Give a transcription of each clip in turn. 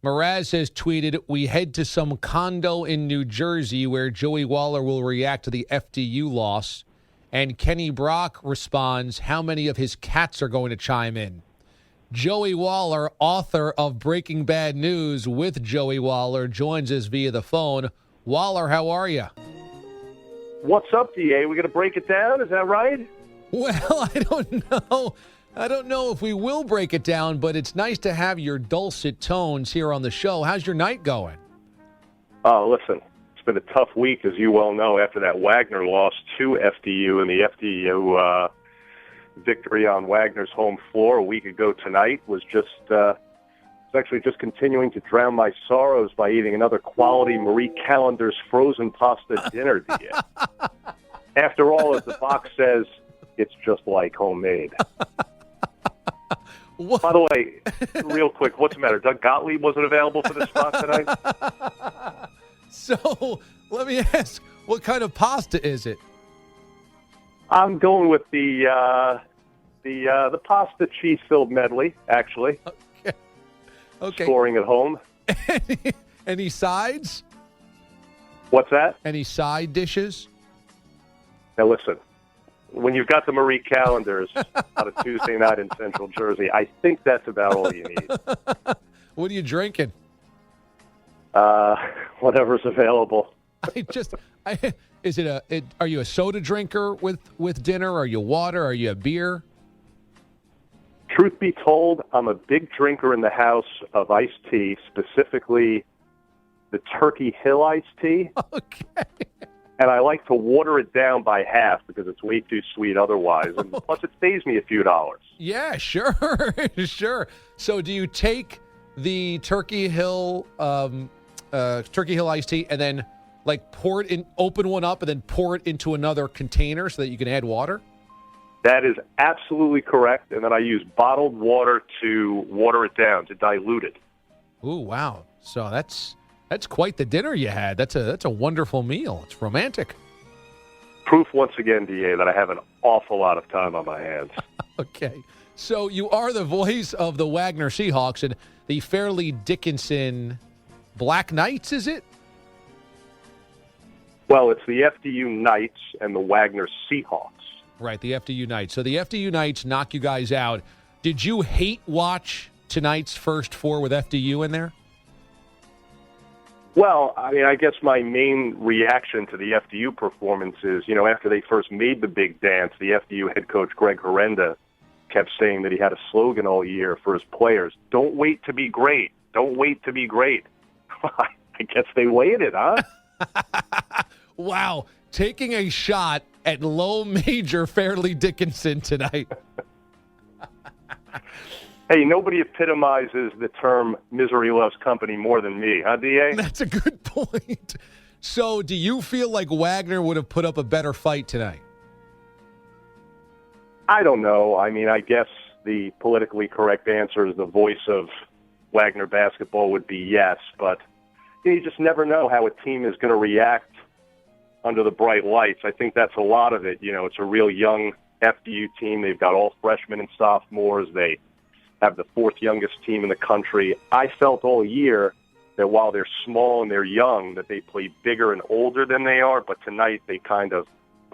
Mraz has tweeted, "We head to some condo in New Jersey where Joey Waller will react to the FDU loss." And Kenny Brock responds, "How many of his cats are going to chime in?" Joey Waller, author of Breaking Bad News with Joey Waller, joins us via the phone. Waller, how are you? What's up, DA? We going to break it down? Is that right? Well, I don't know. I don't know if we will break it down, but it's nice to have your dulcet tones here on the show. How's your night going? Oh, listen, it's been a tough week, as you well know, after that Wagner loss to FDU, and the FDU victory on Wagner's home floor a week ago tonight was just actually just continuing to drown my sorrows by eating another quality Marie Callender's frozen pasta dinner, DA. After all, as the box says, it's just like homemade. What? By the way, real quick, what's the matter? Doug Gottlieb wasn't available for this spot tonight? So, let me ask, what kind of pasta is it? I'm going with the pasta cheese-filled medley, actually. Okay. Scoring at home. Any sides? What's that? Any side dishes? Now, listen. When you've got the Marie Callender's on a Tuesday night in Central Jersey, I think that's about all you need. What are you drinking? Whatever's available. Are you a soda drinker with dinner? Are you water? Are you a beer? Truth be told, I'm a big drinker in the house of iced tea, specifically the Turkey Hill iced tea. Okay. And I like to water it down by half because it's way too sweet otherwise. And plus, it saves me a few dollars. Yeah, sure. Sure. So do you take the Turkey Hill iced tea and then pour it in, open one up and then pour it into another container so that you can add water? That is absolutely correct. And then I use bottled water to water it down, to dilute it. Ooh, wow. So that's quite the dinner you had. That's a wonderful meal. It's romantic. Proof once again, DA, that I have an awful lot of time on my hands. Okay. So you are the voice of the Wagner Seahawks and the Fairleigh Dickinson Black Knights, is it? Well, it's the FDU Knights and the Wagner Seahawks. Right, the FDU Knights. So the FDU Knights knock you guys out. Did you hate watch tonight's first four with FDU in there? Well, I mean, I guess my main reaction to the FDU performance is, after they first made the big dance, the FDU head coach Greg Horrenda kept saying that he had a slogan all year for his players: "Don't wait to be great. Don't wait to be great." I guess they waited, huh? Wow. Taking a shot at low major Fairleigh Dickinson tonight. Hey, nobody epitomizes the term misery loves company more than me, huh, DA? That's a good point. So do you feel like Wagner would have put up a better fight tonight? I don't know. I mean, I guess the politically correct answer is the voice of Wagner basketball would be yes, but you just never know how a team is going to react under the bright lights. I think that's a lot of it. It's a real young FDU team. They've got all freshmen and sophomores. They have the fourth youngest team in the country. I felt all year that while they're small and they're young, that they play bigger and older than they are. But tonight it was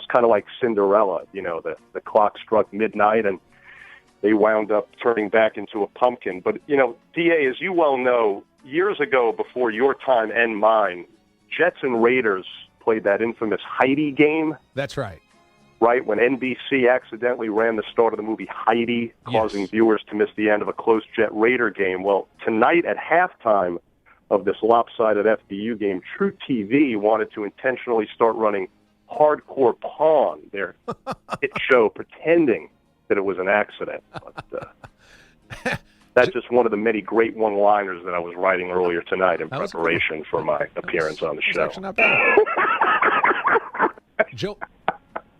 kind of like Cinderella. The clock struck midnight and they wound up turning back into a pumpkin. But, DA, as you well know, years ago before your time and mine, Jets and Raiders played that infamous Heidi game. That's right. Right, when NBC accidentally ran the start of the movie Heidi, causing viewers to miss the end of a close Jet-Raider game. Well, tonight at halftime of this lopsided FDU game, True TV wanted to intentionally start running Hardcore Pawn, their hit show, pretending that it was an accident. But that's just one of the many great one-liners that I was writing earlier tonight in preparation for my appearance on the show. Actually not bad.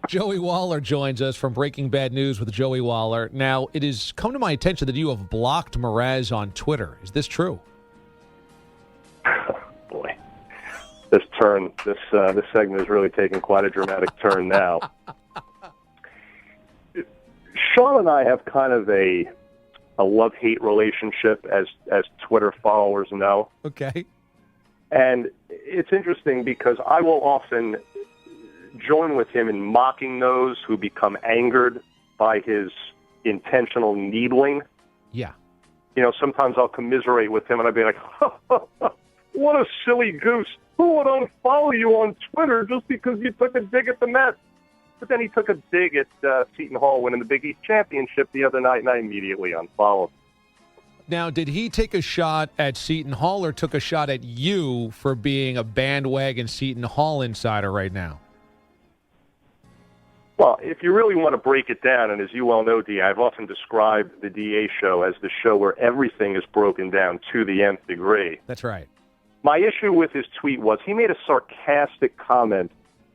Joey Waller joins us from Breaking Bad News with Joey Waller. Now, it has come to my attention that you have blocked Mraz on Twitter. Is this true? Boy, this segment is really taking quite a dramatic turn now. Sean and I have kind of a a love-hate relationship, as Twitter followers know. Okay. And it's interesting because I will often join with him in mocking those who become angered by his intentional needling. Yeah. Sometimes I'll commiserate with him and I'll be like, what a silly goose. Who would unfollow you on Twitter just because you took a dig at the Mets? But then he took a dig at Seton Hall winning the Big East Championship the other night, and I immediately unfollowed. Now, did he take a shot at Seton Hall or took a shot at you for being a bandwagon Seton Hall insider right now? Well, if you really want to break it down, and as you well know, D, I've often described the DA show as the show where everything is broken down to the nth degree. That's right. My issue with his tweet was he made a sarcastic comment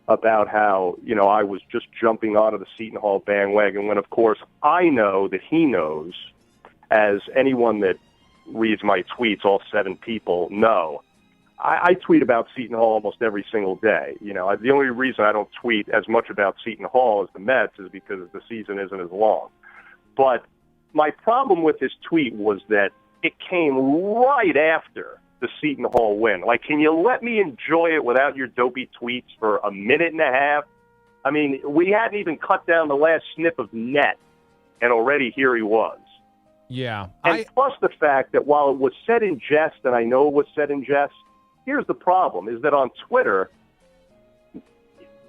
about how, I was just jumping onto the Seton Hall bandwagon when, of course, I know that he knows, as anyone that reads my tweets, all 7 people know. I tweet about Seton Hall almost every single day. The only reason I don't tweet as much about Seton Hall as the Mets is because the season isn't as long. But my problem with his tweet was that it came right after the Seton Hall win. Like, can you let me enjoy it without your dopey tweets for a minute and a half? I mean, we hadn't even cut down the last snip of net, and already here he was. Yeah. And plus the fact that while it was said in jest, and I know it was said in jest, here's the problem, is that on Twitter,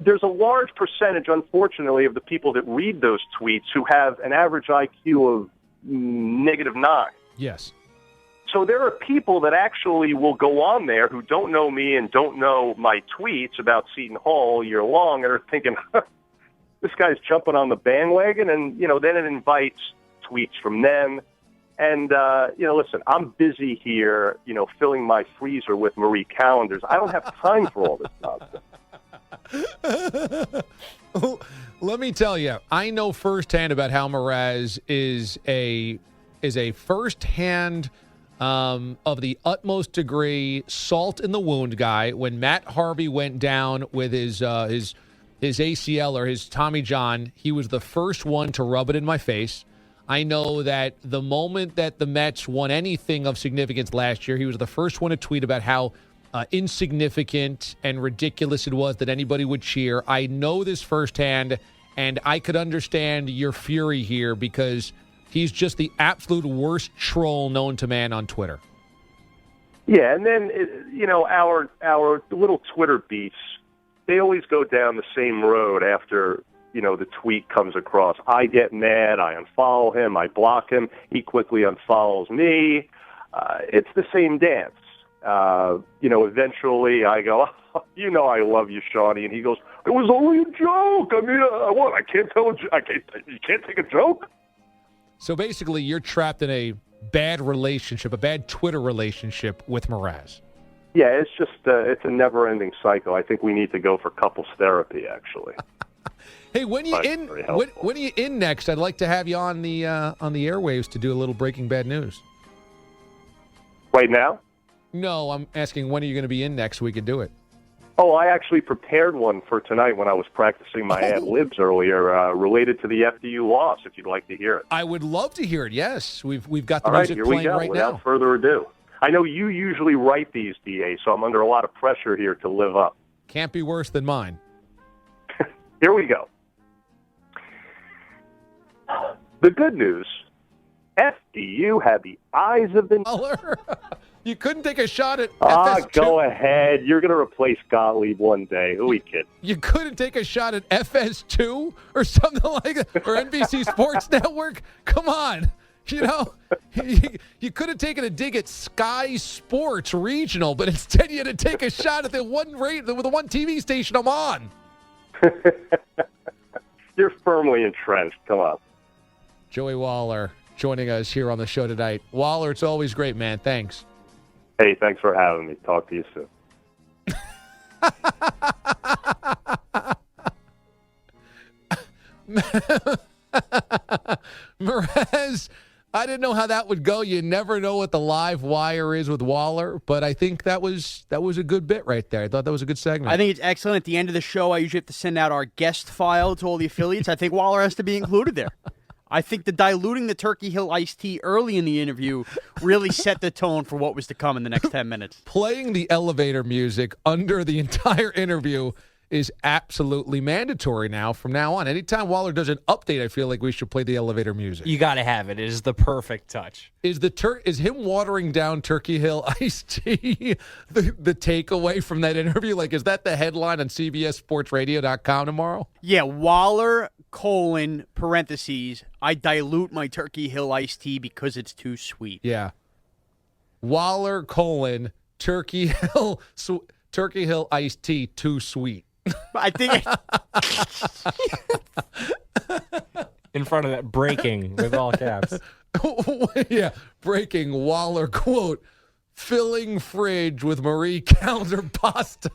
there's a large percentage, unfortunately, of the people that read those tweets who have an average IQ of -9. Yes. So there are people that actually will go on there who don't know me and don't know my tweets about Seton Hall all year long and are thinking, this guy's jumping on the bandwagon, and, then it invites tweets from them. And, listen, I'm busy here, filling my freezer with Marie Callender's. I don't have time for all this nonsense. Let me tell you, I know firsthand about how Mraz is a firsthand of the utmost degree salt in the wound guy. When Matt Harvey went down with his ACL or his Tommy John, he was the first one to rub it in my face. I know that the moment that the Mets won anything of significance last year, he was the first one to tweet about how insignificant and ridiculous it was that anybody would cheer. I know this firsthand, and I could understand your fury here because he's just the absolute worst troll known to man on Twitter. Yeah, and then, our little Twitter beefs, they always go down the same road after the tweet comes across. I get mad, I unfollow him, I block him, he quickly unfollows me. It's the same dance. Eventually I go, I love you, Shawnee, and he goes, it was only a joke. I mean, what? I can't tell you can't take a joke? So basically, you're trapped in a bad relationship, a bad Twitter relationship with Mraz. Yeah, it's just it's a never-ending cycle. I think we need to go for couples therapy, actually. Hey, when are you in next? I'd like to have you on the airwaves to do a little Breaking Bad news. Right now? No, I'm asking when are you going to be in next so we can do it. Oh, I actually prepared one for tonight when I was practicing my ad-libs earlier, related to the FDU loss, if you'd like to hear it. I would love to hear it, yes. We've got the music playing right now. Without further ado. I know you usually write these, DA, so I'm under a lot of pressure here to live up. Can't be worse than mine. Here we go. The good news, FDU had the eyes of the... You couldn't take a shot at FS2. Go ahead. You're going to replace Gottlieb one day. Who are we kidding? You couldn't take a shot at FS2 or something like that, or NBC Sports Network? Come on. You could have taken a dig at Sky Sports Regional, but instead you had to take a shot at the one TV station I'm on. You're firmly entrenched. Come on. Joey Waller joining us here on the show tonight. Waller, it's always great, man. Thanks. Hey, thanks for having me. Talk to you soon. Mraz, I didn't know how that would go. You never know what the live wire is with Waller, but I think that was a good bit right there. I thought that was a good segment. I think it's excellent. At the end of the show, I usually have to send out our guest file to all the affiliates. I think Waller has to be included there. I think the diluting the Turkey Hill iced tea early in the interview really set the tone for what was to come in the next 10 minutes. Playing the elevator music under the entire interview is absolutely mandatory now from now on. Anytime Waller does an update, I feel like we should play the elevator music. You got to have it. It is the perfect touch. Is him watering down Turkey Hill iced tea the takeaway from that interview? Like, is that the headline on CBSSportsRadio.com tomorrow? Yeah, Waller, parentheses, I dilute my Turkey Hill iced tea because it's too sweet. Yeah. Waller, Turkey Hill iced tea, too sweet. I think In front of that, breaking with all caps. Yeah, breaking Waller quote, filling fridge with Marie Callender's pasta.